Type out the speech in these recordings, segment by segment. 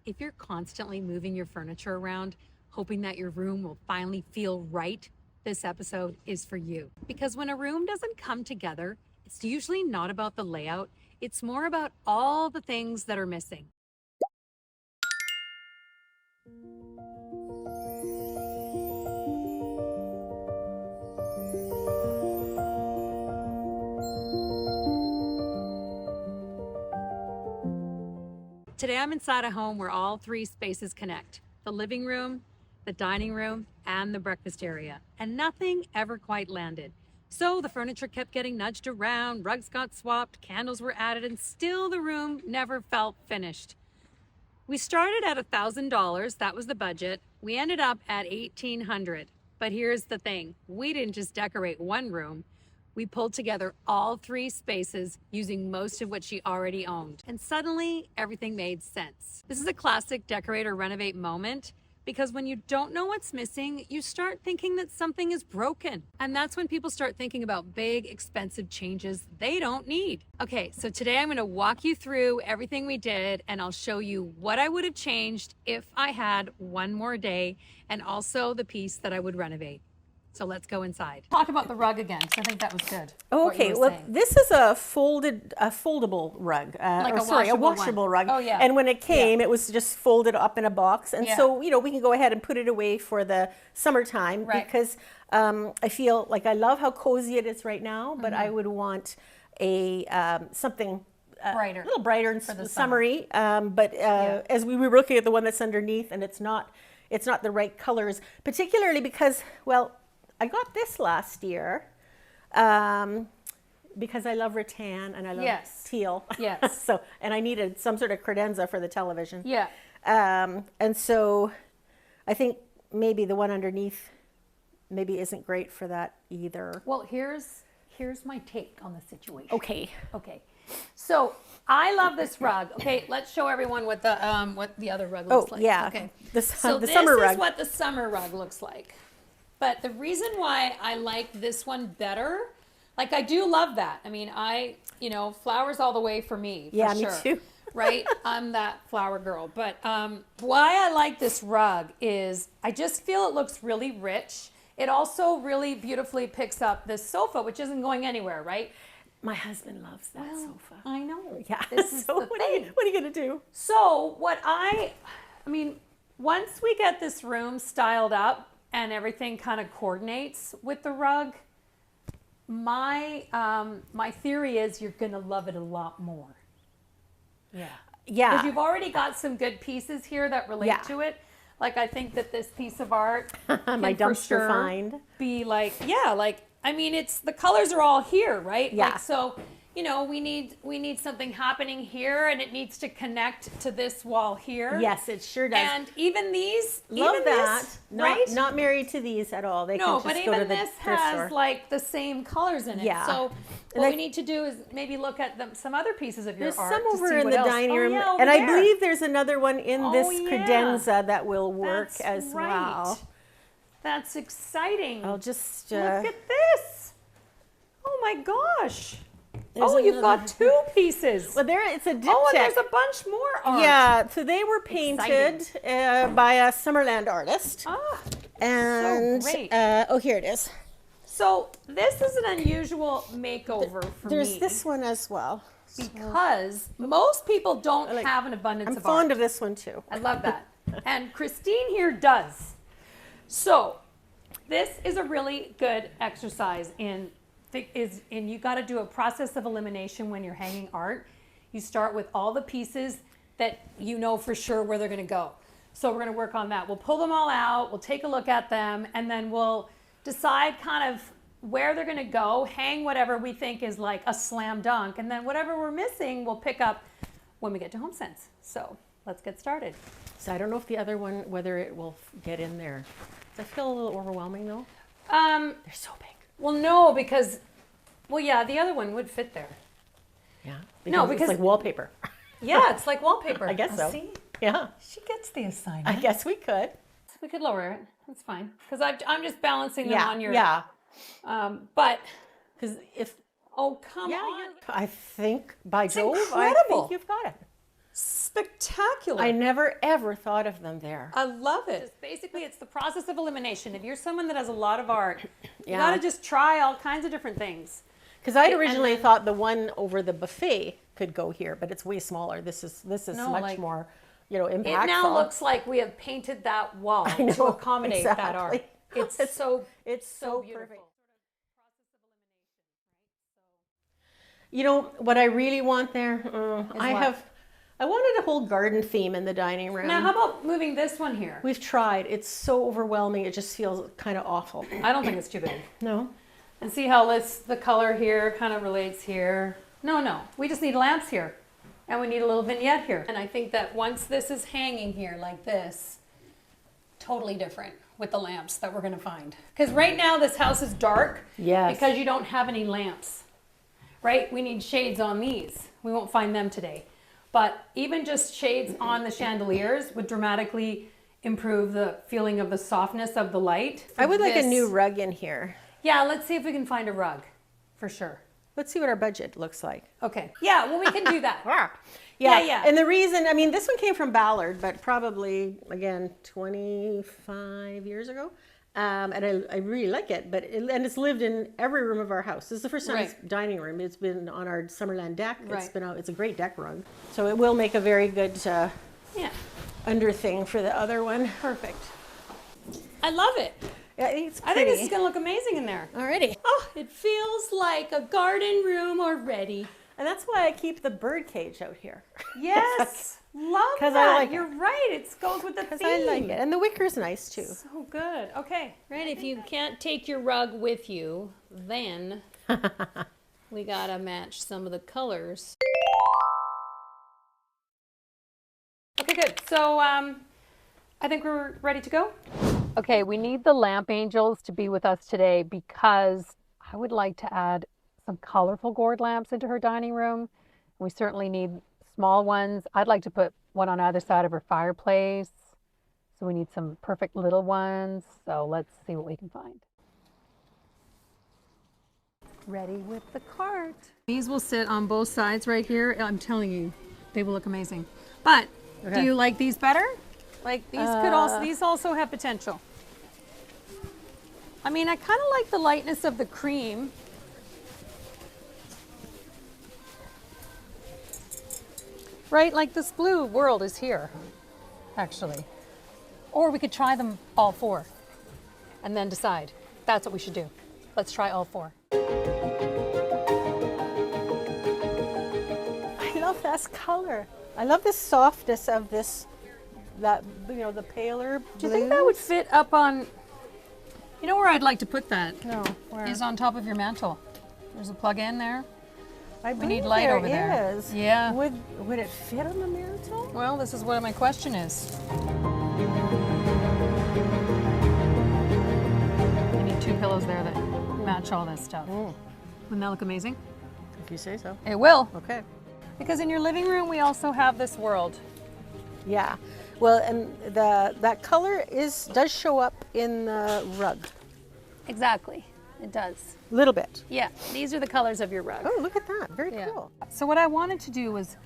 If you're constantly moving your furniture around, hoping that your room will finally feel right, this episode is for you. Because when a room doesn't come together, it's usually not about the layout, it's more about all the things that are missing. Today I'm inside a home where all three spaces connect: the living room, the dining room, and the breakfast area. And nothing ever quite landed. So the furniture kept getting nudged around, rugs got swapped, candles were added, and still the room never felt finished. We started at $1,000, that was the budget. We ended up at $1,800. But here's the thing, we didn't just decorate one room. We pulled together all three spaces using most of what she already owned. And suddenly, everything made sense. This is a classic decorate or renovate moment, because when you don't know what's missing, you start thinking that something is broken. And that's when people start thinking about big, expensive changes they don't need. Okay, so today I'm gonna walk you through everything we did, and I'll show you what I would have changed if I had one more day, and also the piece that I would renovate. So let's go inside. Talk about the rug again, because I think that was good. Okay, well, this is a foldable rug, a washable rug. Oh yeah. And when it came, it was just folded up in a box, and so we can go ahead and put it away for the summertime, because I feel like I love how cozy it is right now, but I would want a something brighter, a little brighter and summery. As we were looking at the one that's underneath, and it's not the right colors, particularly because, well, I got this last year because I love rattan and I love teal. Yes. And I needed some sort of credenza for the television. Yeah. And so I think maybe the one underneath maybe isn't great for that either. Well, here's my take on the situation. Okay. So I love this rug. Okay, let's show everyone what the other rug looks like. Yeah. Okay. So this summer rug. is what the summer rug looks like. But the reason why I like this one better, like I do love that. I mean, flowers all the way for me. Yeah, me too. Right? I'm that flower girl. But why I like this rug is I just feel it looks really rich. It also really beautifully picks up this sofa, which isn't going anywhere, right? My husband loves that sofa. I know. Yeah. This is so the what thing. Are you going to do? So once we get this room styled up and everything kind of coordinates with the rug, my theory is you're going to love it a lot more. Yeah. Because you've already got some good pieces here that relate to it. Like, I think that this piece of art my dumpster find be like, it's the colors are all here, right? Yeah. Like, so, we need something happening here, and it needs to connect to this wall here. Yes, it sure does. And even these, love that. Right? Not married to these at all. They no, can just but go to even the this thrift has store. like the same colors in it. Yeah. So what we need to do is maybe look at some other pieces of your There's art. some to over see in what the else. dining room, Yeah, over and there. I believe there's another one in this credenza that will work That's as right. well. That's exciting. I'll just look at this. Oh my gosh. There's You've got two pieces. Well, it's a diptych. Oh, and there's a bunch more art. Yeah, so they were painted by a Summerland artist. And so great. Here it is. So this is an unusual makeover for me. There's this one as well. Because most people don't have an abundance of art. I'm fond of this one too. I love that. And Christine here does. So this is a really good exercise in you got to do a process of elimination when you're hanging art. You start with all the pieces that you know for sure where they're going to go. So we're going to work on that. We'll pull them all out, we'll take a look at them, and then we'll decide kind of where they're going to go, hang whatever we think is like a slam dunk, and then whatever we're missing we'll pick up when we get to HomeSense. So let's get started. So I don't know if the other one, whether it will get in there. Does that feel a little overwhelming though? They're so big. Well, no, because, the other one would fit there. Yeah. Because it's like wallpaper. Yeah, it's like wallpaper. I guess so. See? Yeah. She gets the assignment. I guess we could. We could lower it. That's fine. Because I'm just balancing them on your. Yeah. But. Because if. Oh, come on. I think, by Jove, incredible. I think you've got it. spectacular. I never ever thought of them there. I love it. Basically, it's the process of elimination. If you're someone that has a lot of art, you got to just try all kinds of different things. Because I'd originally thought the one over the buffet could go here, but it's way smaller. This is much more, impactful. It now looks like we have painted that wall to accommodate that art. It's so beautiful. Perfect. You know what I really want there? I wanted a whole garden theme in the dining room. Now, how about moving this one here? We've tried. It's so overwhelming. It just feels kind of awful. I don't think it's too big. No. And see how the color here kind of relates here. No. We just need lamps here. And we need a little vignette here. And I think that once this is hanging here like this, totally different with the lamps that we're going to find. Because right now this house is dark. Yes. Because you don't have any lamps. Right? We need shades on these. We won't find them today. But even just shades on the chandeliers would dramatically improve the feeling of the softness of the light. I would like a new rug in here. Yeah, let's see if we can find a rug, for sure. Let's see what our budget looks like. Okay. Yeah, well, we can do that. Yeah. And the reason, this one came from Ballard, but probably, again, 25 years ago. And I really like it, and it's lived in every room of our house. This is the first time it's dining room. It's been on our Summerland deck. It's a great deck rug. So it will make a very good under thing for the other one. Perfect. I love it. Yeah, I think this is going to look amazing in there. Already. Oh, it feels like a garden room already. And that's why I keep the bird cage out here. Yes. Love that. I like You're right. It goes with the theme. I like it. And the wicker's nice too. So good. Okay. Right. If you can't take your rug with you, then we got to match some of the colors. Okay, good. So I think we're ready to go. Okay, we need the lamp angels to be with us today because I would like to add some colorful gourd lamps into her dining room. We certainly need small ones. I'd like to put one on either side of her fireplace. So we need some perfect little ones. So let's see what we can find. Ready with the cart. These will sit on both sides right here. I'm telling you, they will look amazing. But do you like these better? Like these also have potential. I kind of like the lightness of the cream. Right, like this blue world is here, actually. Or we could try them all four and then decide. That's what we should do. Let's try all four. I love this color. I love the softness of this, the paler blue. Do you think that would fit up on, where I'd like to put that? No, where? Is on top of your mantle. There's a plug in there. We need light over there. Is. Yeah. Would it fit on the mantle? Well, this is what my question is. I need two pillows there that match all this stuff. Wouldn't that look amazing? If you say so. It will. Okay. Because in your living room, we also have this world. Yeah. Well, and that color does show up in the rug. Exactly. It does. A little bit. Yeah. These are the colors of your rug. Oh, look at that. Very cool. So what I wanted to do was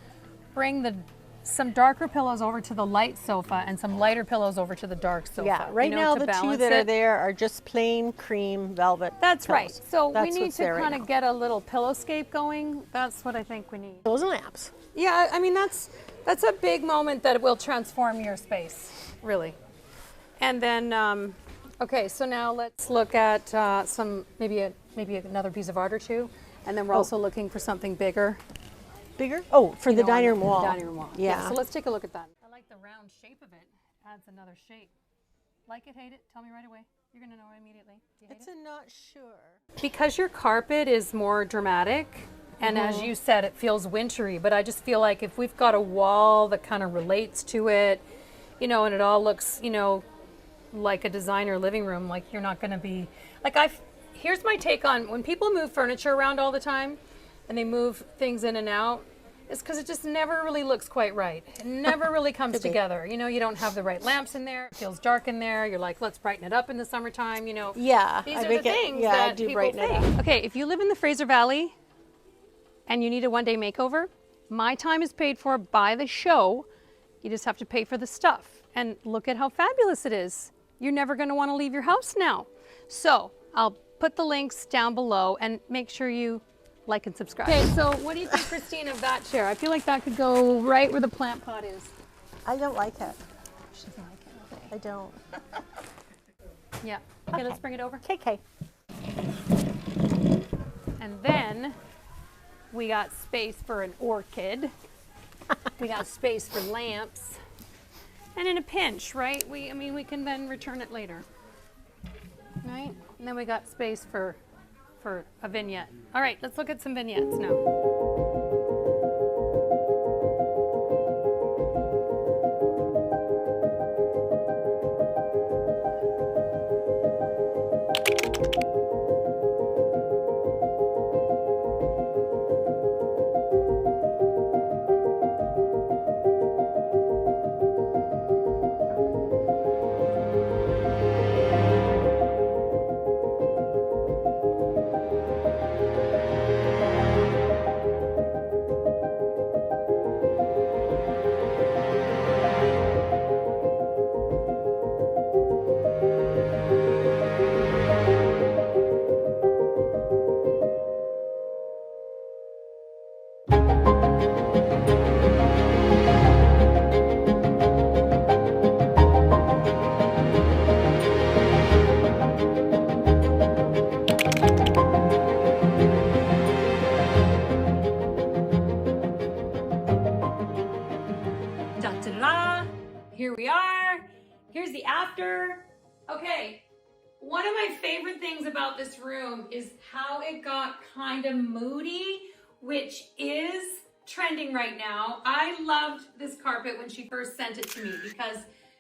bring some darker pillows over to the light sofa and some lighter pillows over to the dark sofa. Yeah. Right now, the two that are there are just plain cream velvet. That's pillows. Right. So we need to kind of get a little pillowscape going. That's what I think we need. Those lamps. Yeah. That's a big moment that will transform your space, really. And then, okay, so now let's look at maybe another piece of art or two, and then we're also looking for something bigger. Bigger? Oh, for the dining room wall. The dining room wall. Yeah. So let's take a look at that. I like the round shape of it. Adds another shape. Like it, hate it? Tell me right away. You're gonna know immediately. Do you hate it? It's a not sure. Because your carpet is more dramatic. And as you said, it feels wintry, but I just feel like if we've got a wall that kind of relates to it, and it all looks, like a designer living room, like you're not going to be, here's my take on when people move furniture around all the time and they move things in and out, it's because it just never really looks quite right. It never really comes together. You don't have the right lamps in there. It feels dark in there. You're like, let's brighten it up in the summertime, Yeah. These are the things that people think. Okay, if you live in the Fraser Valley, and you need a one-day makeover, My time is paid for by the show. You just have to pay for the stuff. And look at how fabulous it is. You're never going to want to leave your house now. So I'll put the links down below and make sure you like and subscribe. Okay, so what do you think, Christine, of that chair? I feel like that could go right where the plant pot is. I don't like it. She doesn't like it. Okay. I don't. Yeah. Okay, let's bring it over. Okay. And then we got space for an orchid. We got space for lamps. And in a pinch, right? I mean, we can then return it later. Right? And then we got space for a vignette. All right, let's look at some vignettes now. Here we are. Here's the after. Okay, one of my favorite things about this room is how it got kind of moody, which is trending right now. I loved this carpet when she first sent it to me because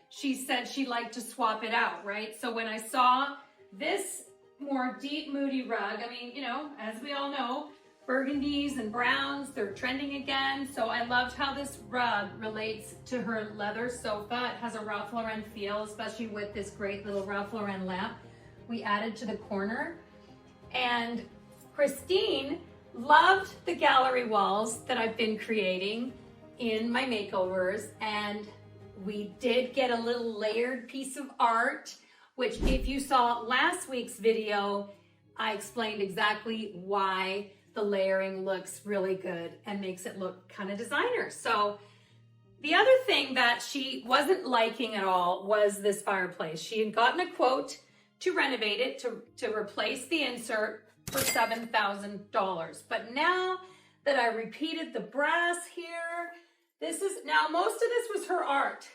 she said she liked to swap it out, right? So when I saw this more deep moody rug, I mean, you know, as we all know, burgundies and browns, they're trending again. So I loved how this rug relates to her leather sofa. It has a Ralph Lauren feel, especially with this great little Ralph Lauren lamp we added to the corner. And Christine loved the gallery walls that I've been creating in my makeovers. And we did get a little layered piece of art, which if you saw last week's video, I explained exactly why the layering looks really good and makes it look kind of designer. So the other thing that she wasn't liking at all was this fireplace. She had gotten a quote to renovate it, to replace the insert for $7,000. But now that I repeated the brass here, now most of this was her art.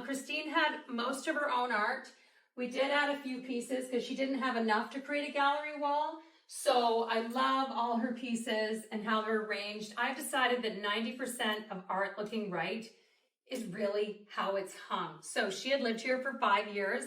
Christine had most of her own art. We did add a few pieces because she didn't have enough to create a gallery wall. So I love all her pieces and how they're arranged. I've decided that 90% of art looking right is really how it's hung. So she had lived here for 5 years.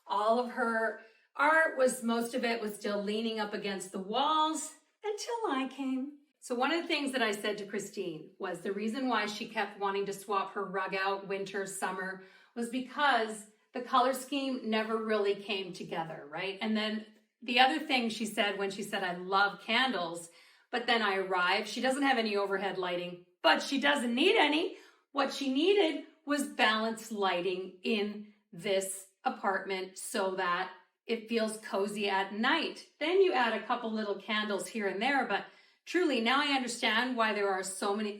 All of her art most of it was still leaning up against the walls until I came. So one of the things that I said to Christine was the reason why she kept wanting to swap her rug out winter, summer, was because the color scheme never really came together, right? And then the other thing she said when she said, I love candles, but then I arrived, she doesn't have any overhead lighting, but she doesn't need any. What she needed was balanced lighting in this apartment so that it feels cozy at night. Then you add a couple little candles here and there, but truly now I understand why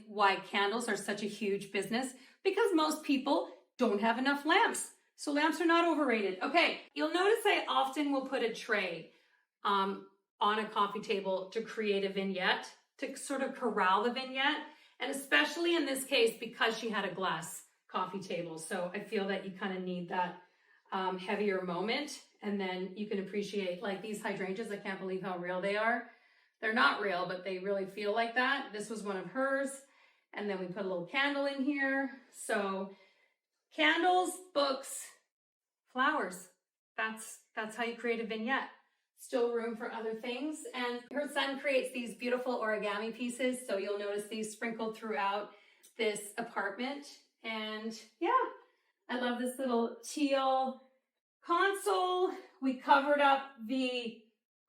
why candles are such a huge business, because most people don't have enough lamps. So lamps are not overrated. Okay, you'll notice I often will put a tray on a coffee table to create a vignette, to sort of corral the vignette. And especially in this case, because she had a glass coffee table. So I feel that you kind of need that heavier moment. And then you can appreciate like these hydrangeas. I can't believe how real they are. They're not real, but they really feel like that. This was one of hers. And then we put a little candle in here. So candles, books, flowers. That's how you create a vignette. Still room for other things. And her son creates these beautiful origami pieces. So you'll notice these sprinkled throughout this apartment. And yeah, I love this little teal console. We covered up the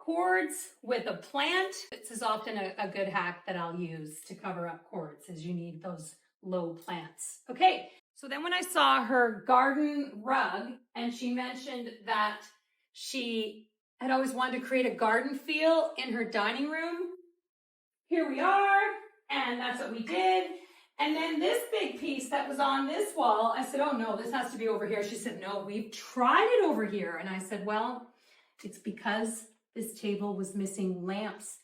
cords with a plant. This is often a good hack that I'll use to cover up cords, as you need those low plants. Okay, so then when I saw her garden rug, and she mentioned that she had always wanted to create a garden feel in her dining room, here we are, and that's what we did. And then this big piece that was on this wall, I said, oh no, this has to be over here. She said, no, we've tried it over here. And I said, well, it's because this table was missing lamps.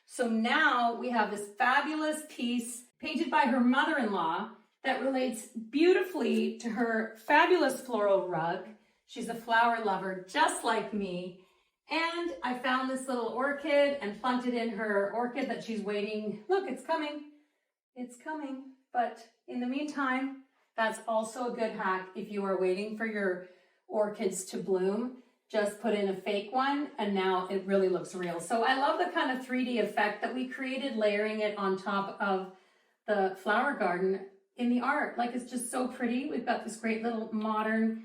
So now we have this fabulous piece painted by her mother-in-law that relates beautifully to her fabulous floral rug. She's a flower lover, just like me. And I found this little orchid and plunked it in her orchid that she's waiting. Look, it's coming. It's coming. But in the meantime, that's also a good hack. If you are waiting for your orchids to bloom, just put in a fake one, and now it really looks real. So I love the kind of 3D effect that we created, layering it on top of the flower garden in the art. Like, it's just so pretty. We've got this great little modern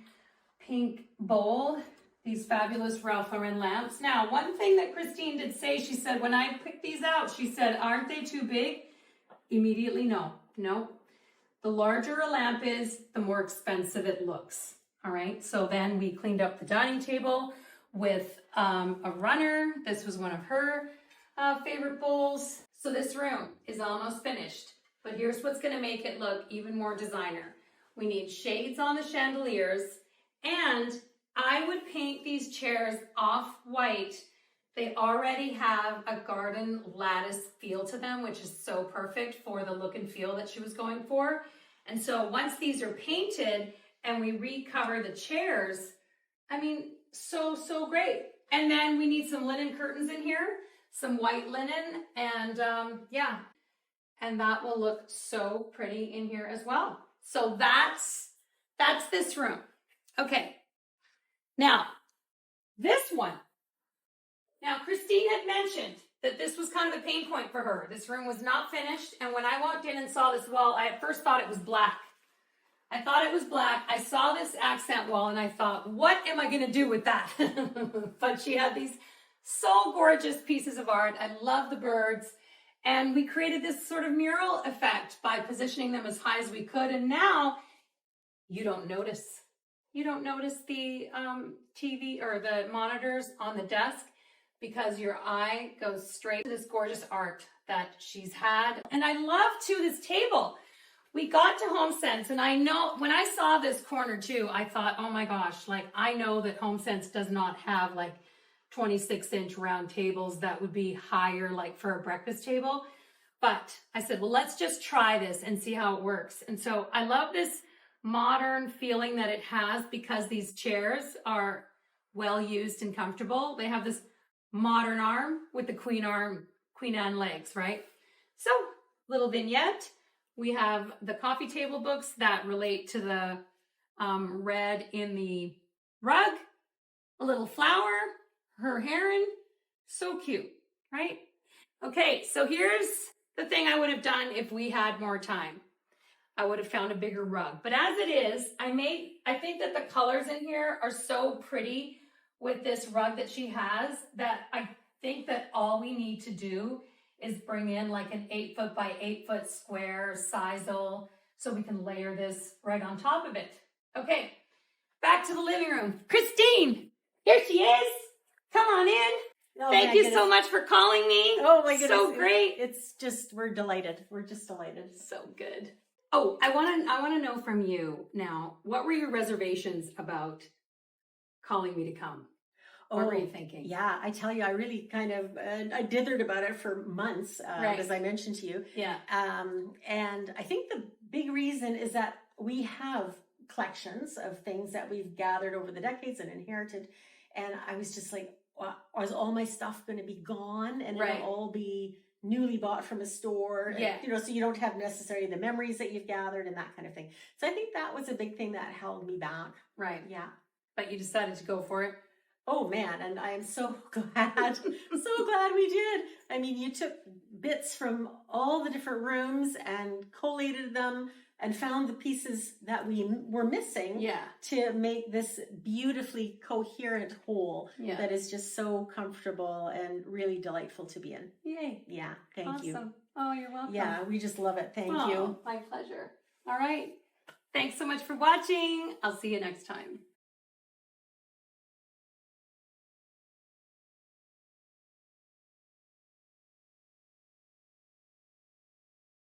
pink bowl, these fabulous Ralph Lauren lamps. Now, one thing that Christine did say, she said, when I picked these out, she said, aren't they too big? Immediately, no. The larger a lamp is, the more expensive it looks. All right, so then we cleaned up the dining table with a runner. This was one of her favorite bowls. So this room is almost finished, but here's what's gonna make it look even more designer. We need shades on the chandeliers, and I would paint these chairs off-white. They already have a garden lattice feel to them, which is so perfect for the look and feel that she was going for. And so once these are painted and we recover the chairs, I mean, so great. And then we need some linen curtains in here, some white linen, and yeah, and that will look so pretty in here as well. So that's this room. Okay, now this one. Now, Christine had mentioned that this was kind of a pain point for her. This room was not finished, and when I walked in and saw this wall, I at first thought it was black. I thought it was black. I saw this accent wall, and I thought, what am I going to do with that? But she had these so gorgeous pieces of art. I love the birds, and we created this sort of mural effect by positioning them as high as we could, and now you don't notice. You don't notice the TV or the monitors on the desk, because your eye goes straight to this gorgeous art that she's had. And I love, too, this table. We got to HomeSense, and I know when I saw this corner, too, I thought, oh my gosh, like, I know that HomeSense does not have like 26-inch round tables that would be higher, like for a breakfast table. But I said, well, let's just try this and see how it works. And so I love this modern feeling that it has, because these chairs are well used and comfortable. They have this modern arm with the Queen Anne legs, right? So, little vignette. We have the coffee table books that relate to the red in the rug. A little flower, her heron. So cute, right? Okay, so here's the thing I would have done if we had more time. I would have found a bigger rug. But as it is, I think that the colors in here are so pretty with this rug that she has, that I think that all we need to do is bring in like an 8-foot by 8-foot square sisal, so we can layer this right on top of it. Okay, back to the living room. Christine, here she is. Come on in. Oh, thank you so much for calling me. Oh my goodness. So great. It's just, we're delighted. We're just delighted. So good. Oh, I want to know from you now, what were your reservations about calling me to come? What were you thinking? Yeah, I tell you, I really kind of, I dithered about it for months, right, as I mentioned to you. Yeah. And I think the big reason is that we have collections of things that we've gathered over the decades and inherited. And I was just like, is all my stuff going to be gone? And right, it'll all be newly bought from a store? Yeah. And, so you don't have necessarily the memories that you've gathered and that kind of thing. So I think that was a big thing that held me back. Right. Yeah. But you decided to go for it? Oh man, and I am so glad, so glad we did. I mean, you took bits from all the different rooms and collated them and found the pieces that we were missing to make this beautifully coherent whole that is just so comfortable and really delightful to be in. Yay. Yeah, thank you. Awesome. Oh, you're welcome. Yeah, we just love it. Thank you. My pleasure. All right. Thanks so much for watching. I'll see you next time.